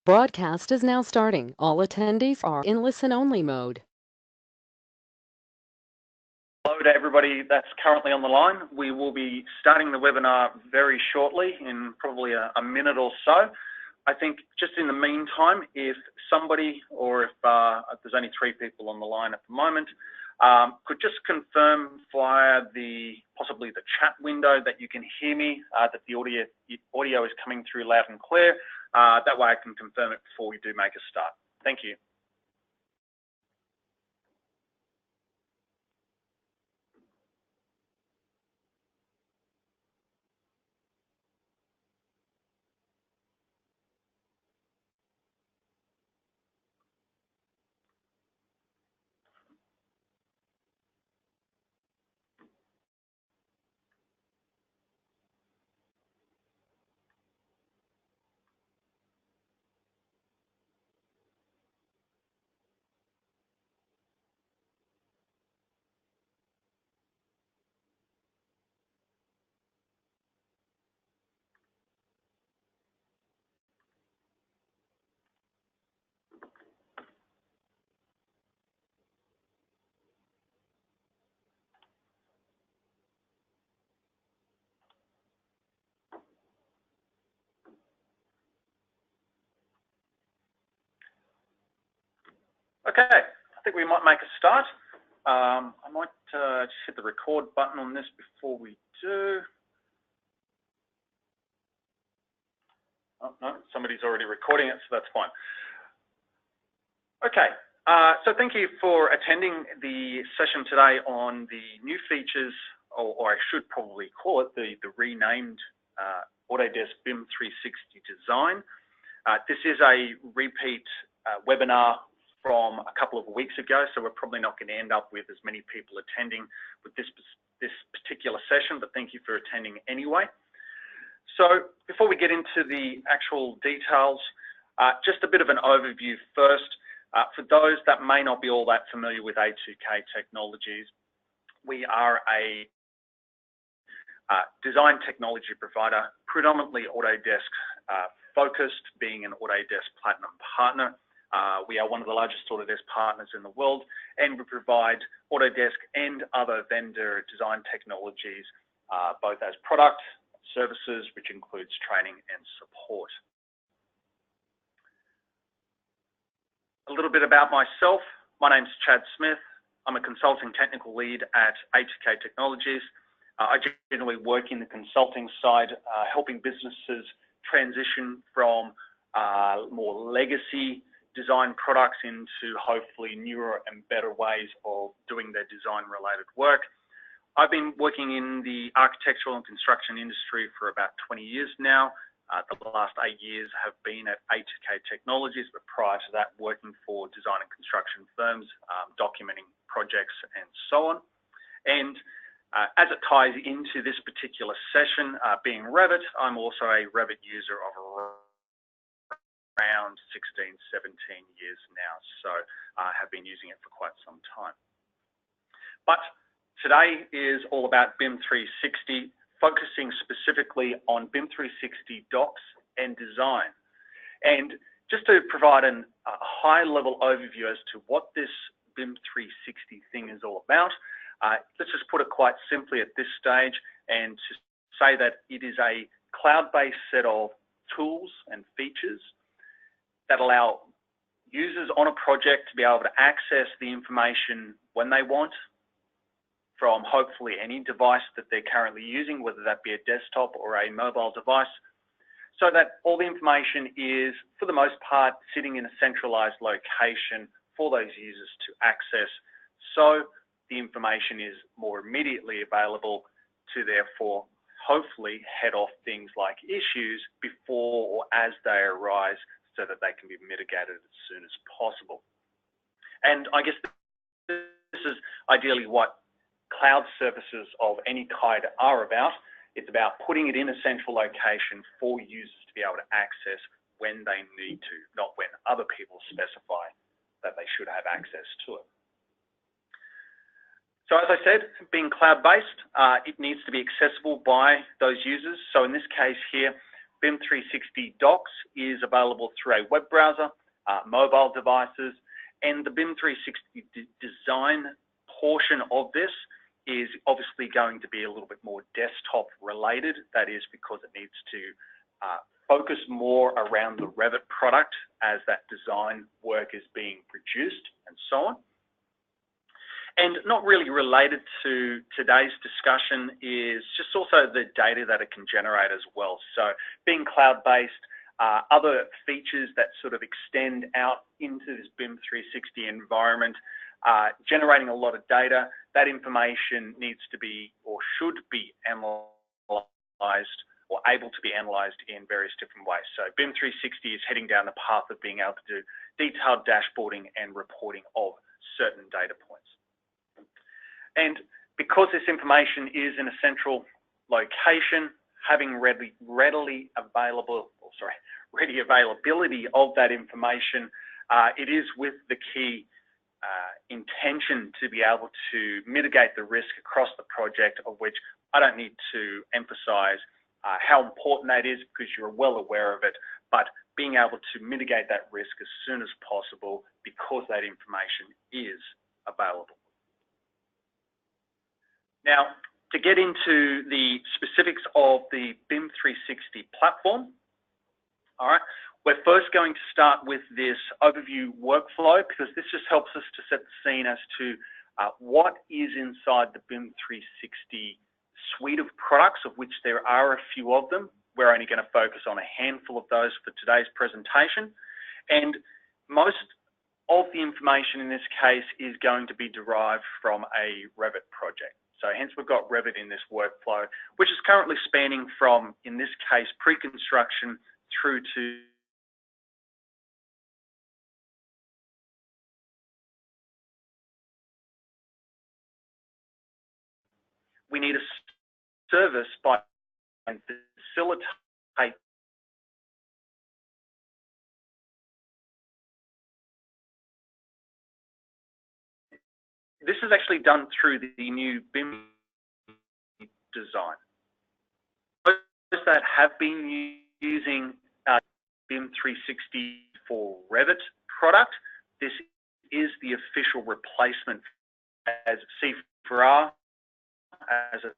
Broadcast is now starting. All attendees are in listen-only mode. Hello to everybody that's currently on the line. We will be starting the webinar very shortly, in probably a minute or so. I think just in the meantime, if somebody, or if there's only 3 people on the line at the moment, could just confirm via possibly the chat window that you can hear me, that the audio is coming through loud and clear. That way I can confirm it before we do make a start. Thank you. Okay, I think we might make a start. I might just hit the record button on this before we do. Oh, no, somebody's already recording it, so that's fine. Okay, so thank you for attending the session today on the new features, or I should probably call it the renamed Autodesk BIM 360 design. This is a repeat webinar from a couple of weeks ago, so we're probably not going to end up with as many people attending with this particular session, but thank you for attending anyway. So before we get into the actual details, just a bit of an overview first. For those that may not be all that familiar with A2K Technologies, we are a design technology provider, predominantly Autodesk focused, being an Autodesk Platinum partner. We are one of the largest Autodesk partners in the world, and we provide Autodesk and other vendor design technologies, both as product, services, which includes training and support. A little bit about myself. My name's Chad Smith. I'm a consulting technical lead at A2K Technologies. I generally work in the consulting side, helping businesses transition from more legacy design products into hopefully newer and better ways of doing their design related work. I've been working in the architectural and construction industry for about 20 years now. The last 8 years have been at A2K Technologies, but prior to that working for design and construction firms, documenting projects and so on. And as it ties into this particular session, being Revit, I'm also a Revit user of around 16, 17 years now, so I have been using it for quite some time. But today is all about BIM 360, focusing specifically on BIM 360 docs and design. And just to provide a high-level overview as to what this BIM 360 thing is all about, let's just put it quite simply at this stage and to say that it is a cloud-based set of tools and features that allow users on a project to be able to access the information when they want from hopefully any device that they're currently using, whether that be a desktop or a mobile device, so that all the information is, for the most part, sitting in a centralized location for those users to access, so the information is more immediately available to therefore hopefully head off things like issues before or as they arise, so that they can be mitigated as soon as possible. And I guess this is ideally what cloud services of any kind are about. It's about putting it in a central location for users to be able to access when they need to, not when other people specify that they should have access to it. So as I said, being cloud-based, it needs to be accessible by those users. So in this case here, BIM 360 Docs is available through a web browser, mobile devices, and the BIM 360 design portion of this is obviously going to be a little bit more desktop related. That is because it needs to focus more around the Revit product as that design work is being produced and so on. And not really related to today's discussion is just also the data that it can generate as well. So being cloud-based, other features that sort of extend out into this BIM 360 environment, generating a lot of data. That information needs to be or should be analyzed or able to be analyzed in various different ways. So BIM 360 is heading down the path of being able to do detailed dashboarding and reporting of certain data points. And because this information is in a central location, having ready availability of that information, it is with the key intention to be able to mitigate the risk across the project, of which I don't need to emphasize how important that is because you're well aware of it, but being able to mitigate that risk as soon as possible because that information is available. Now, to get into the specifics of the BIM 360 platform, all right, we're first going to start with this overview workflow because this just helps us to set the scene as to what is inside the BIM 360 suite of products, of which there are a few of them. We're only going to focus on a handful of those for today's presentation. And most of the information in this case is going to be derived from a Revit project. So hence we've got Revit in this workflow, which is currently spanning from, in this case, pre-construction through to we need a service by and facilitate this is actually done through the new BIM design. Those that have been using BIM 360 for Revit product, this is the official replacement as C4R, as a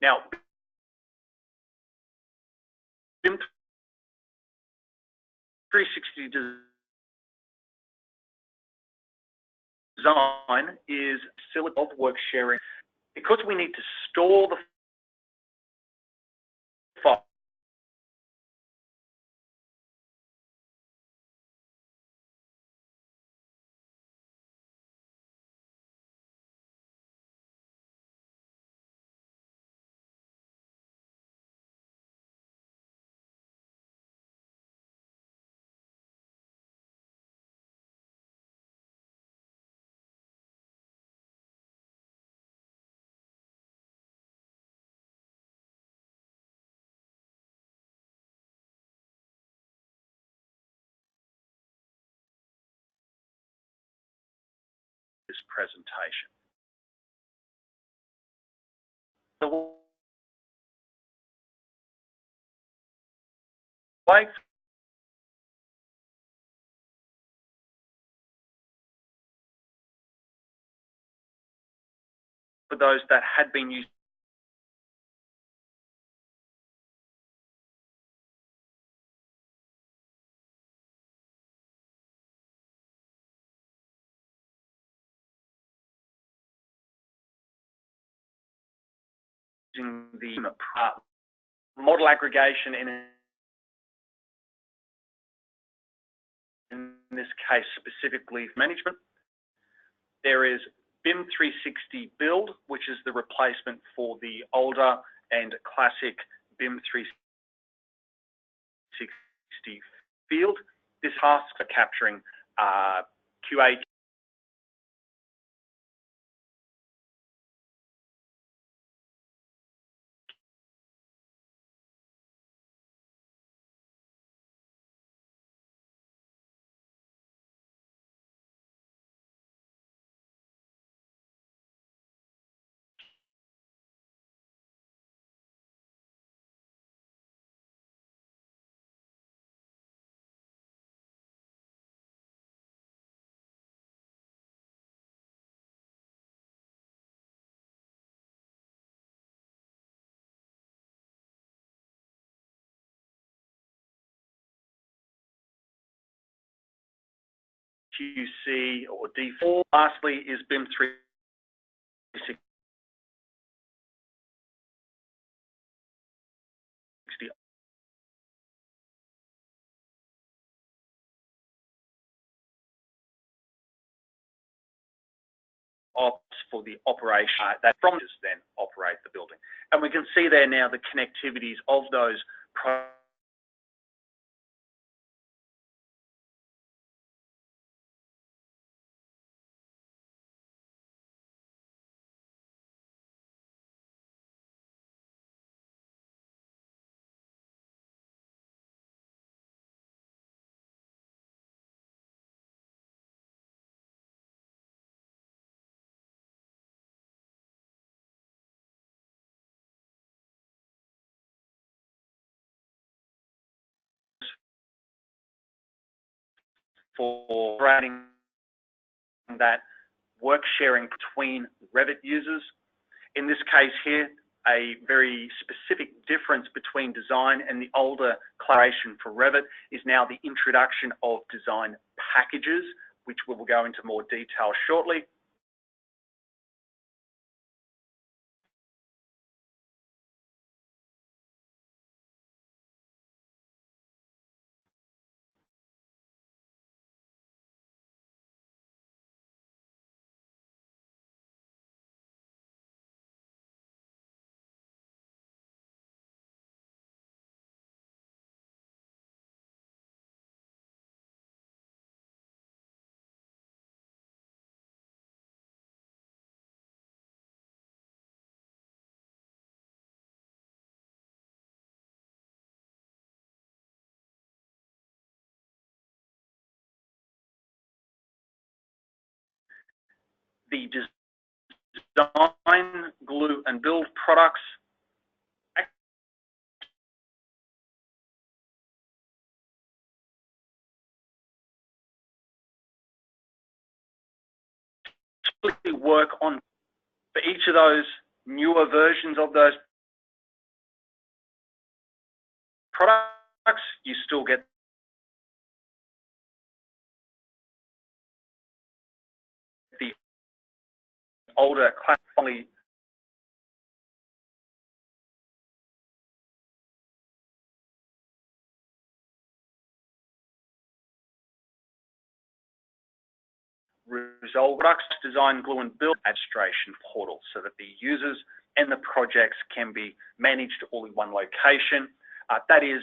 now BIM 360 design is of work sharing because we need to store the file. This presentation. The way for those that had been using the model aggregation in this case specifically management, there is BIM 360 Build, which is the replacement for the older and classic BIM 360 field. This task for capturing QA QC or D4. Lastly is BIM 360 ops for the operation that from this then operate the building. And we can see there now the connectivities of those for writing that work sharing between Revit users. In this case here, a very specific difference between design and the older collaboration for Revit is now the introduction of design packages, which we will go into more detail shortly. The design, glue and build products actually work on, for each of those newer versions of those products, you still get the older classically resolve products, design, glue and build administration portal so that the users and the projects can be managed all in one location. That is,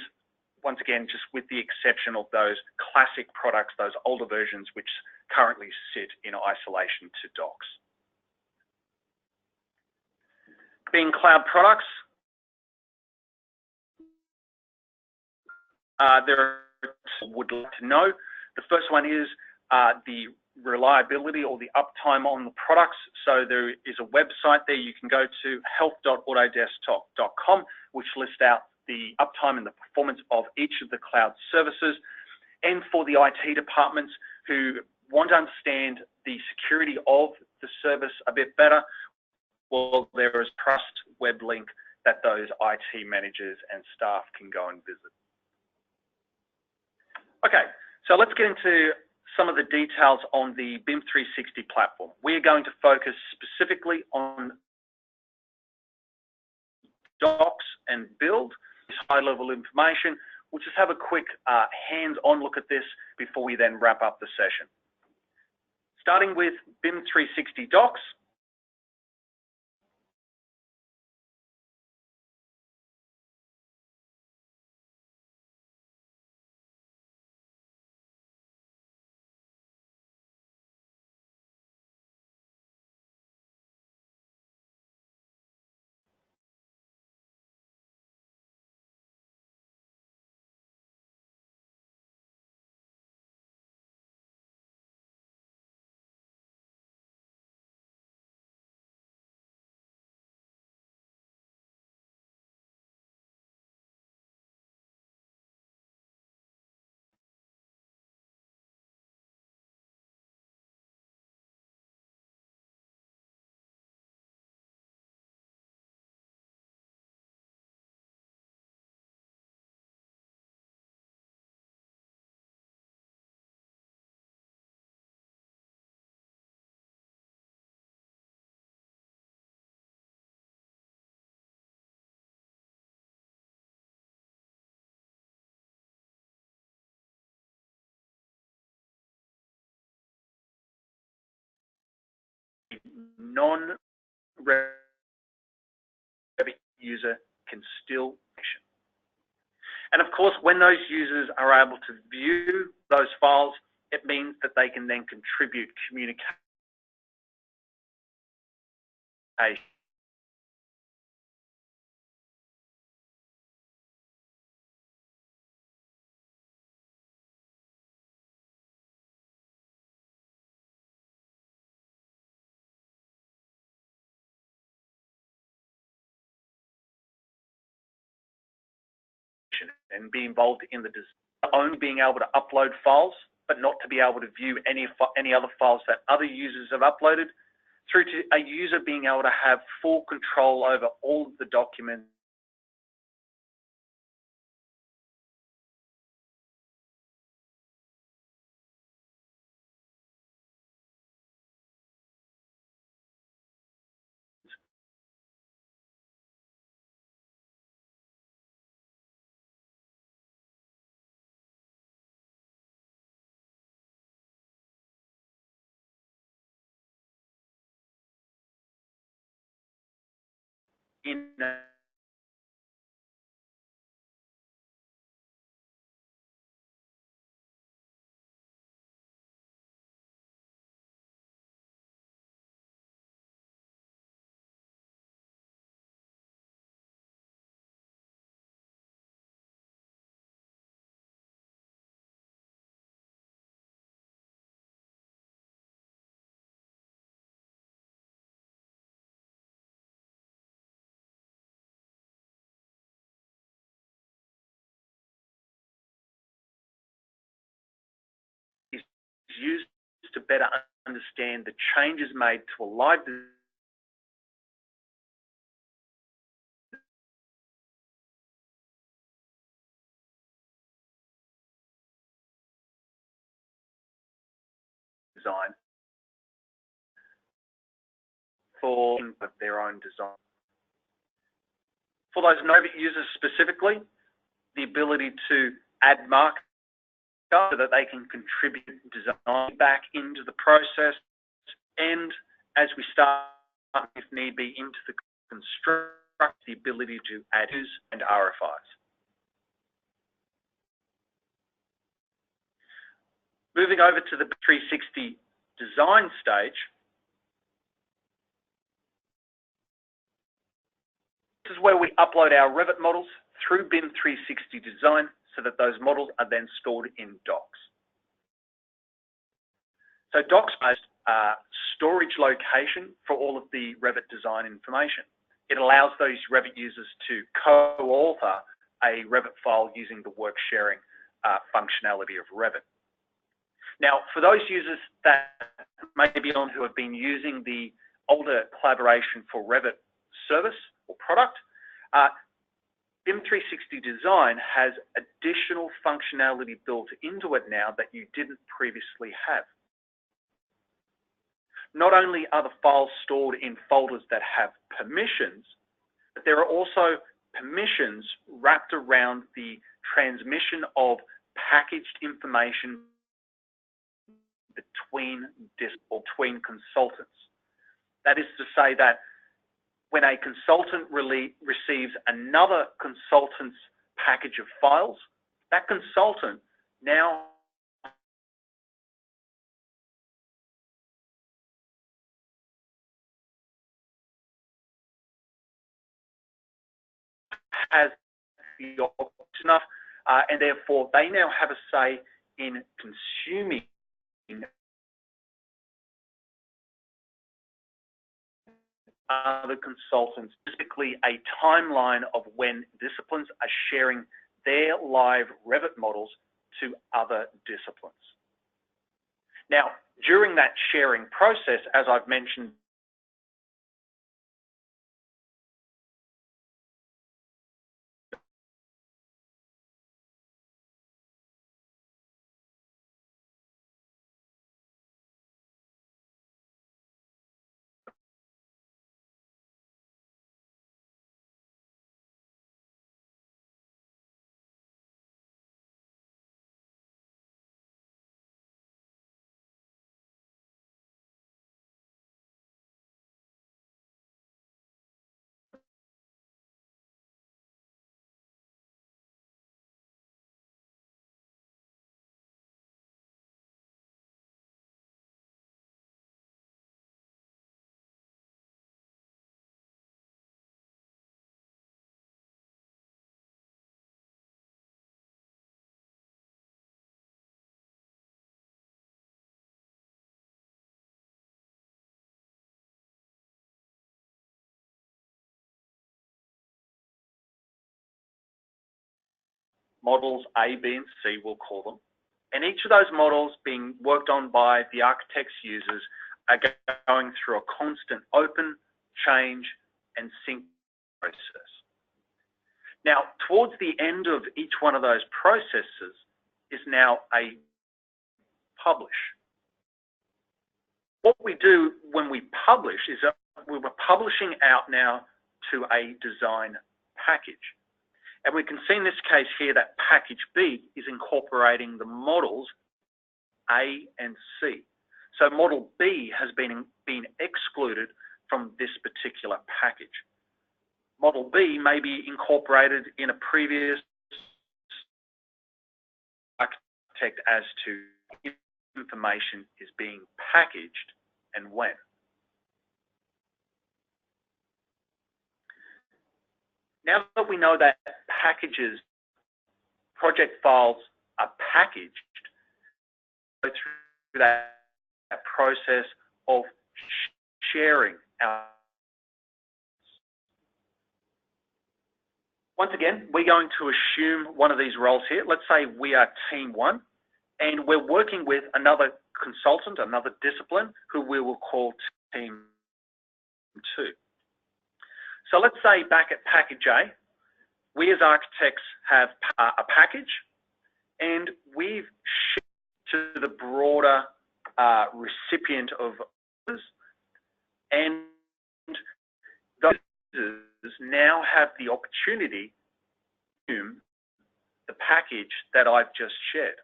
once again, just with the exception of those classic products, those older versions, which currently sit in isolation to docs. Being cloud products, there would like to know. The first one is the reliability or the uptime on the products. So there is a website there you can go to, health.autodesk.com, which lists out the uptime and the performance of each of the cloud services. And for the IT departments who want to understand the security of the service a bit better, well, there is a Trust web link that those IT managers and staff can go and visit. Okay, so let's get into some of the details on the BIM 360 platform. We are going to focus specifically on docs and build, this high-level information. We'll just have a quick hands-on look at this before we then wrap up the session. Starting with BIM 360 docs. non-Revit user can still function. And of course, when those users are able to view those files, it means that they can then contribute communication and be involved in the design, only being able to upload files, but not to be able to view any other files that other users have uploaded, through to a user being able to have full control over all of the documents in is used to better understand the changes made to a live design for their own design. For those Revit users specifically, the ability to add markers so that they can contribute design back into the process, and as we start, if need be, into the construct, the ability to add and RFIs. Moving over to the 360 design stage, this is where we upload our Revit models through BIM 360 design so that those models are then stored in docs. So docs is a storage location for all of the Revit design information. It allows those Revit users to co-author a Revit file using the work sharing functionality of Revit. Now, for those users that may be on who have been using the older collaboration for Revit service or product, BIM 360 Design has additional functionality built into it now that you didn't previously have. Not only are the files stored in folders that have permissions, but there are also permissions wrapped around the transmission of packaged information between consultants. That is to say that when a consultant receives another consultant's package of files, that consultant now has the enough, and therefore they now have a say in consuming other consultants, specifically a timeline of when disciplines are sharing their live Revit models to other disciplines. Now, during that sharing process, as I've mentioned models A, B, and C, we'll call them. And each of those models being worked on by the architect's users are going through a constant open, change, and sync process. Now, towards the end of each one of those processes is now a publish. What we do when we publish is that we're publishing out now to a design package. And we can see in this case here that package B is incorporating the models A and C. So model B has been excluded from this particular package. Model B may be incorporated in a previous architect as to information is being packaged and when. Now that we know that packages, project files are packaged, go through that process of sharing our. Once again, we're going to assume one of these roles here. Let's say we are team 1 and we're working with another consultant, another discipline, who we will call team 2. So let's say back at package A, we as architects have a package and we've shipped to the broader recipient of orders, and those users now have the opportunity to consume the package that I've just shared.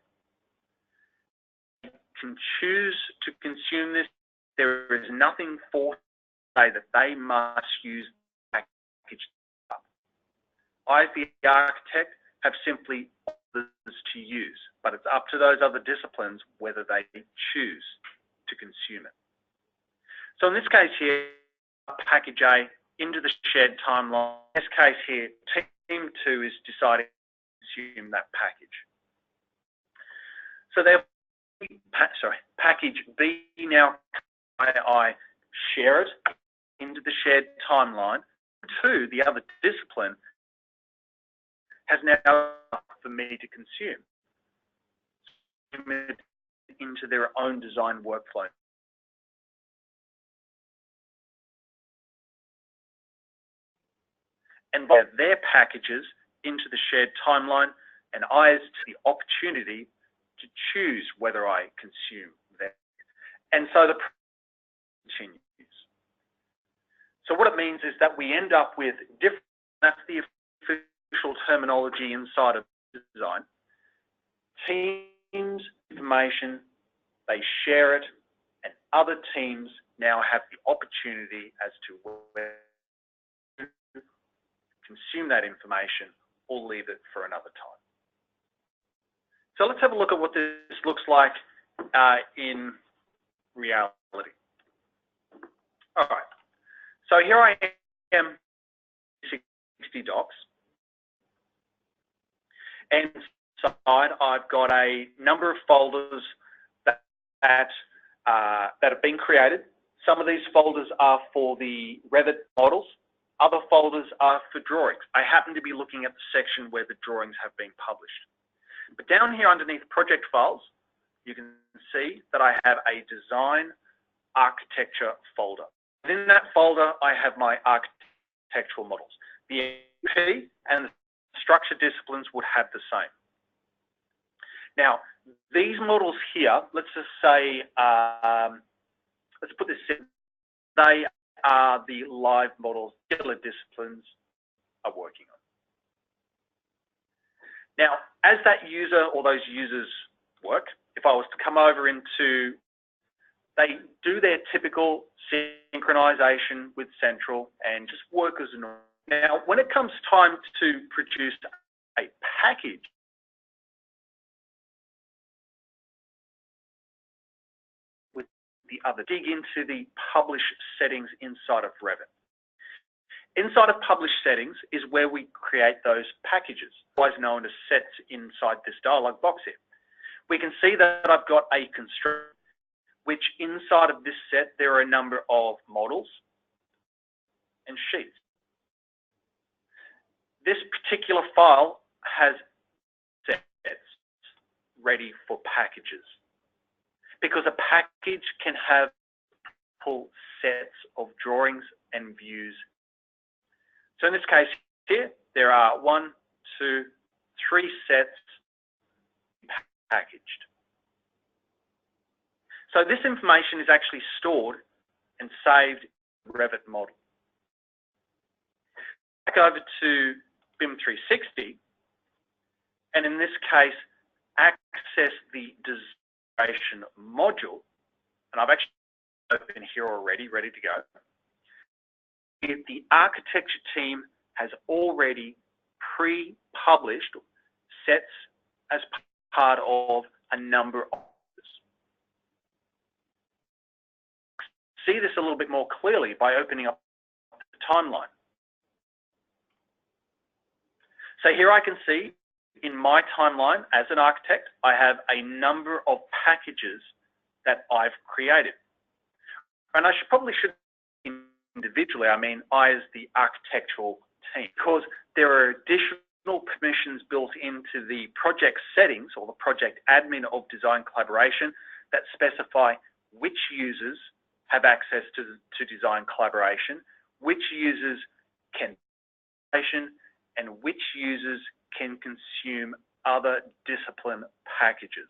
They can choose to consume this. There is nothing forced to say that they must use the package. I, as the architect, have simply orders to use, but it's up to those other disciplines whether they choose to consume it. So in this case here, package A into the shared timeline. In this case here, team 2 is deciding to consume that package. So there, package B now, I share it into the shared timeline. 2, the other discipline, has now for me to consume it into their own design workflow. And by their packages into the shared timeline, and I has the opportunity to choose whether I consume them. And so the continues. So what it means is that we end up with different, that's the official terminology inside of design. Teams, information, they share it, and other teams now have the opportunity as to whether to consume that information or leave it for another time. So let's have a look at what this looks like in reality. All right. So here I am, 60 docs. And inside, I've got a number of folders that have been created. Some of these folders are for the Revit models. Other folders are for drawings. I happen to be looking at the section where the drawings have been published. But down here underneath project files, you can see that I have a design architecture folder. Within that folder, I have my architectural models. The MP and the structure disciplines would have the same. Now, these models here, let's just say, let's put this in, they are the live models particular disciplines are working on. Now, as that user or those users work, if I was to come over into, they do their typical synchronization with Central and just work as normal. Now, when it comes time to produce a package, with the other, dig into the publish settings inside of Revit. Inside of publish settings is where we create those packages, otherwise known as sets inside this dialog box here. We can see that I've got a constraint, which inside of this set, there are a number of models and sheets. This particular file has ready for packages, because a package can have full sets of drawings and views. So in this case here, there are 1, 2, 3 sets packaged. So this information is actually stored and saved in the Revit model. Back over to BIM 360, and in this case, access the design module, and I've actually open here already, ready to go. The architecture team has already pre-published sets as part of a number of others. See this a little bit more clearly by opening up the timeline. So here I can see in my timeline as an architect, I have a number of packages that I've created. And I should individually, I mean I as the architectural team, because there are additional permissions built into the project settings or the project admin of design collaboration that specify which users have access to design collaboration, which users can and which users can consume other discipline packages.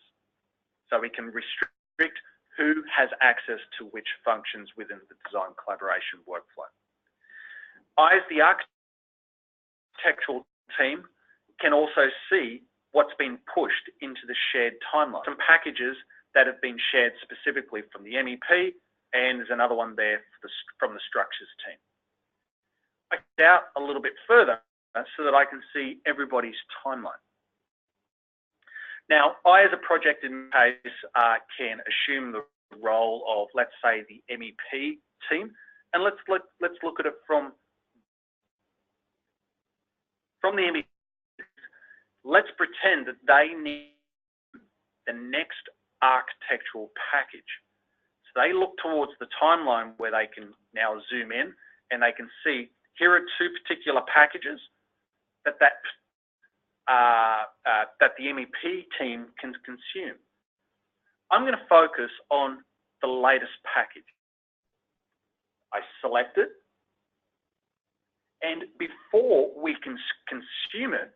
So we can restrict who has access to which functions within the design collaboration workflow. I, as the architectural team, can also see what's been pushed into the shared timeline. Some packages that have been shared specifically from the MEP, and there's another one there from the structures team. I get out a little bit further so that I can see everybody's timeline. Now, I, as a project in case, can assume the role of, let's say, the MEP team, and let's look at it from the MEP. Let's pretend that they need the next architectural package. So they look towards the timeline where they can now zoom in and they can see here are 2 particular packages that the MEP team can consume. I'm going to focus on the latest package. I select it, and before we can consume it,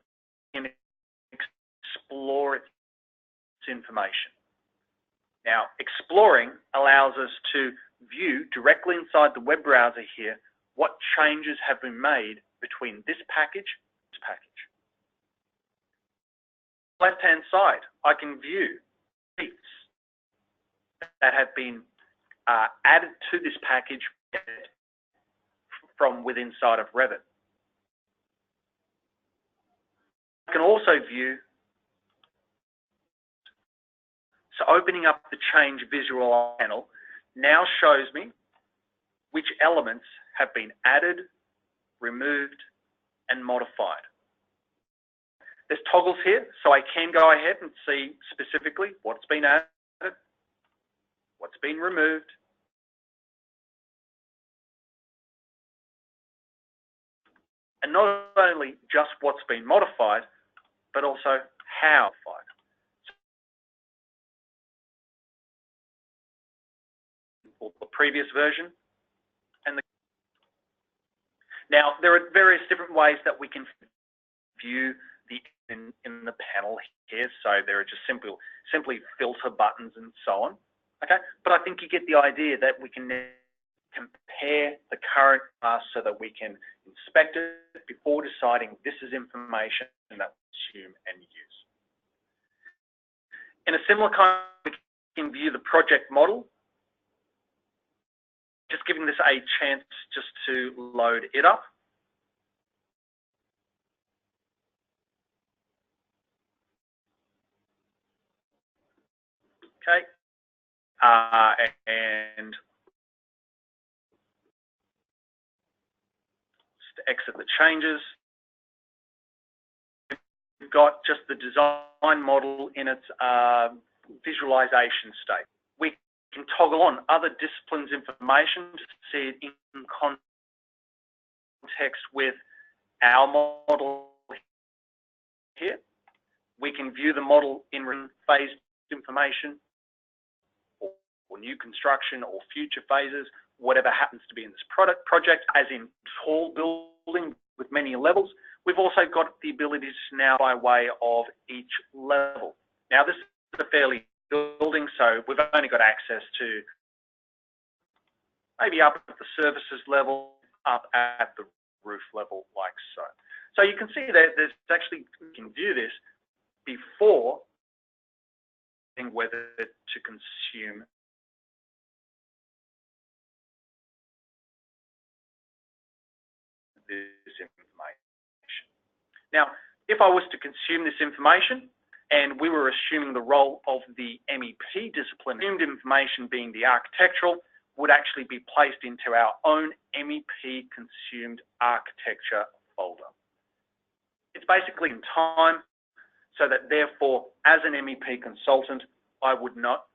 we can explore its information. Now, exploring allows us to view directly inside the web browser here what changes have been made between this package and this package. Left-hand side, I can view sheets that have been added to this package from within inside of Revit. I can also view, so opening up the change visual panel now shows me which elements have been added, removed, and modified. There's toggles here, so I can go ahead and see specifically what's been added, what's been removed, and not only just what's been modified, but also how modified. Or the previous version. Now, there are various different ways that we can view in the panel here. So there are just simply filter buttons and so on. Okay, but I think you get the idea that we can compare the current class so that we can inspect it before deciding this is information that we consume and use. In a similar kind, we can view the project model. Just giving this a chance just to load it up. Okay, and just to exit the changes. We've got just the design model in its visualization state. We can toggle on other disciplines information to see it in context with our model here. We can view the model in phased information, or new construction, or future phases, whatever happens to be in this project, as in tall building with many levels. We've also got the ability to now by way of each level. Now, this is a fairly building, so we've only got access to maybe up at the services level, up at the roof level, like so. So you can see that there's actually, we can view this before whether to consume this information. Now, if I was to consume this information, and we were assuming the role of the MEP discipline, consumed information being the architectural, would actually be placed into our own MEP consumed architecture folder. It's basically in time, so that therefore, as an MEP consultant, I would not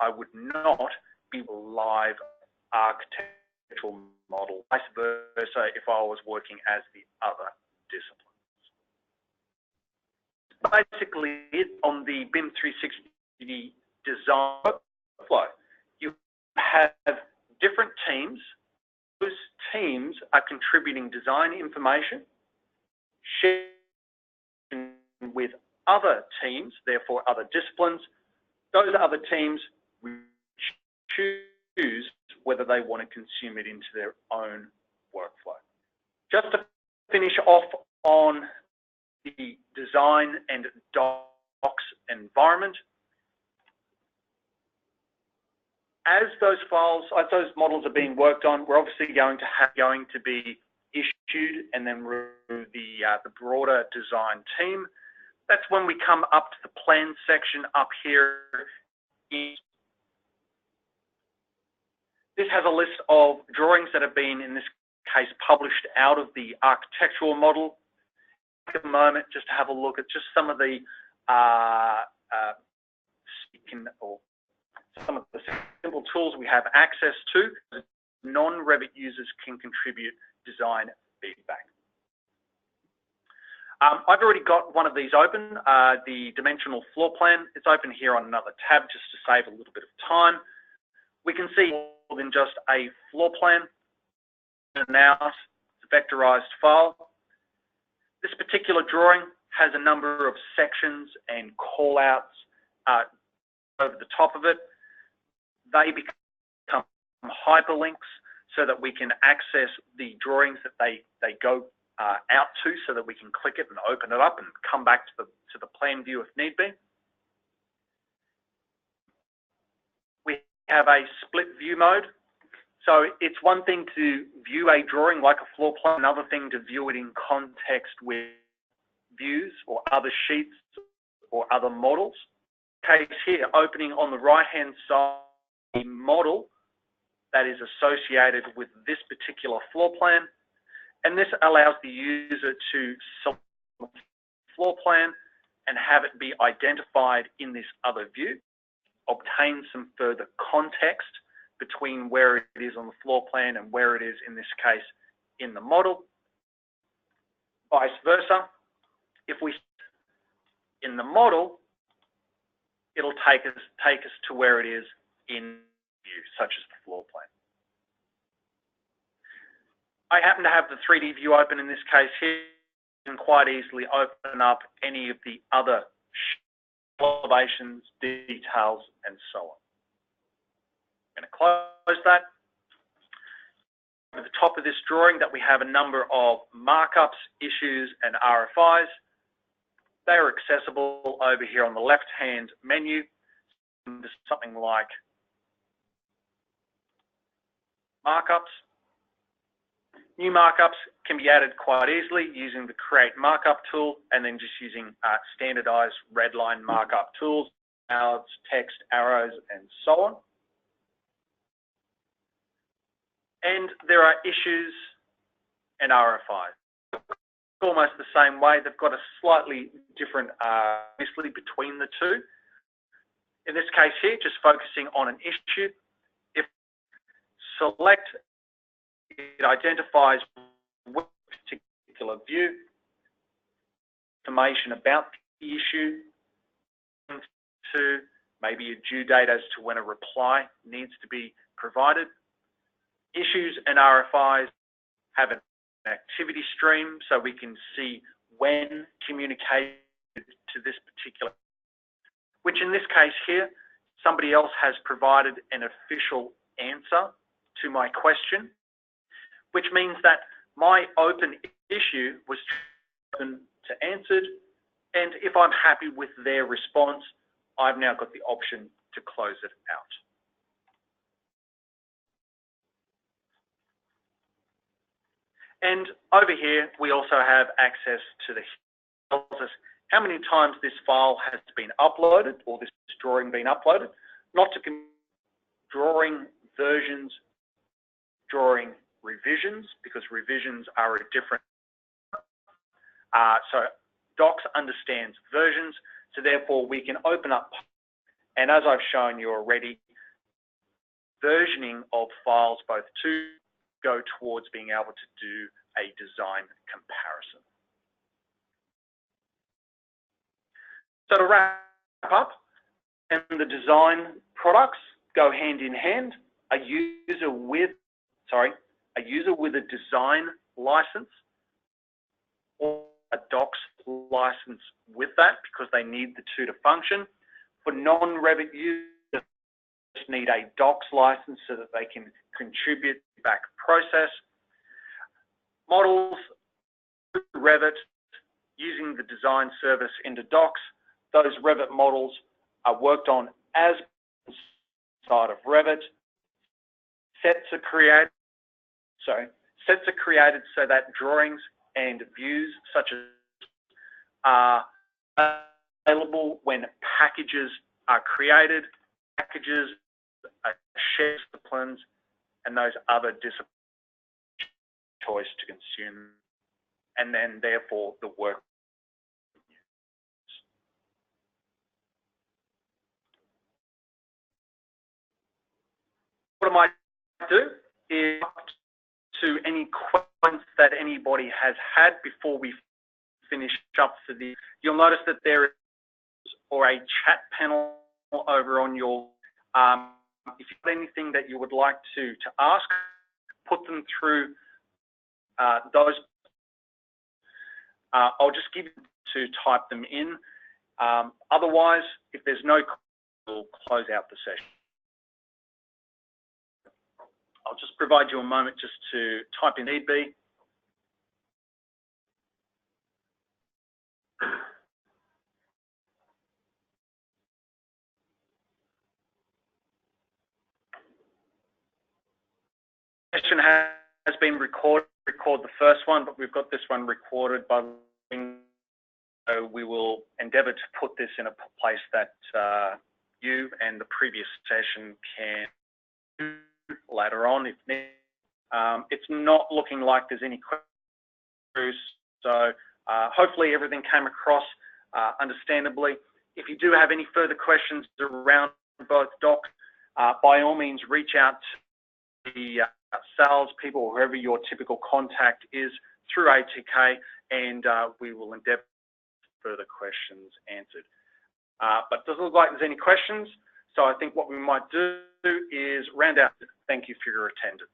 be live architectural model, vice versa if I was working as the other disciplines. Basically, on the BIM 360 design workflow, you have different teams. Those teams are contributing design information, sharing with other teams, therefore other disciplines. Those other teams choose whether they want to consume it into their own workflow. Just to finish off on the design and docs environment, as those models are being worked on, we're obviously going to be issued and then through the broader design team. That's when we come up to the plan section up here. This has a list of drawings that have been, in this case, published out of the architectural model. Take a moment just to have a look at just some of the some of the simple tools we have access to. Non-Revit users can contribute design feedback. I've already got one of these open, the dimensional floor plan. It's open here on another tab just to save a little bit of time. We can see more than just a floor plan. Now, it's a vectorized file. This particular drawing has a number of sections and call-outs over the top of it. They become hyperlinks so that we can access the drawings that they go out to, so that we can click it and open it up and come back to the plan view if need be. We have a split view mode. So it's one thing to view a drawing like a floor plan, another thing to view it in context with views or other sheets or other models. Case here, opening on the right-hand side, the model that is associated with this particular floor plan. And this allows the user to select the floor plan and have it be identified in this other view, obtain some further context between where it is on the floor plan and where it is, in this case, in the model. Vice versa, if we in the model, it'll take us to where it is in view, such as the floor plan. I happen to have the 3D view open in this case here. You can quite easily open up any of the other elevations, details, and so on. I'm going to close that. At the top of this drawing that we have a number of markups, issues, and RFIs. They are accessible over here on the left-hand menu. There's something like markups. New markups can be added quite easily using the Create Markup tool and then just using standardized redline markup tools, clouds, text, arrows, and so on. And there are issues and RFIs. Almost the same way. They've got a slightly different obviously between the two. In this case here, just focusing on an issue. If select, it identifies which particular view, information about the issue, to, maybe a due date as to when a reply needs to be provided. Issues and RFIs have an activity stream, so we can see when communicated to this particular, which in this case here, somebody else has provided an official answer to my question, which means that my open issue was open to answered, and if I'm happy with their response, I've now got the option to close it out. And over here, we also have access to the tells us how many times this file has been uploaded, or this drawing been uploaded, not to drawing versions, drawing revisions, because revisions are a different. So Docs understands versions, so therefore we can open up, and as I've shown you already, versioning of files both to go towards being able to do a design comparison. So to wrap up, and the design products go hand in hand. A user with a design license or a Docs license with that, because they need the two to function. For non-Revit users, just need a Docs license so that they can contribute back process. Models through Revit using the design service into Docs. Those Revit models are worked on as inside of Revit. Sets are created so that drawings and views such as are available when packages are created, packages are shared disciplines, and those other disciplines choice to consume, and then therefore the work. What I might do is to any questions that anybody has had before we finish up for the. You'll notice that there is a chat panel over on your. If you have anything that you would like to ask, put them through those. I'll just give you to type them in. Otherwise, if there's no, we'll close out the session. I'll just provide you a moment just to type in need be. Session has been recorded. Record the first one, but we've got this one recorded by. So we will endeavour to put this in a place that you and the previous session can do later on if needed. It's not looking like there's any questions, so hopefully everything came across understandably. If you do have any further questions around both Docs, by all means reach out to the sales people or whoever your typical contact is through ATK, and we will endeavour further questions answered. But it doesn't look like there's any questions, so I think what we might do is round out. Thank you for your attendance.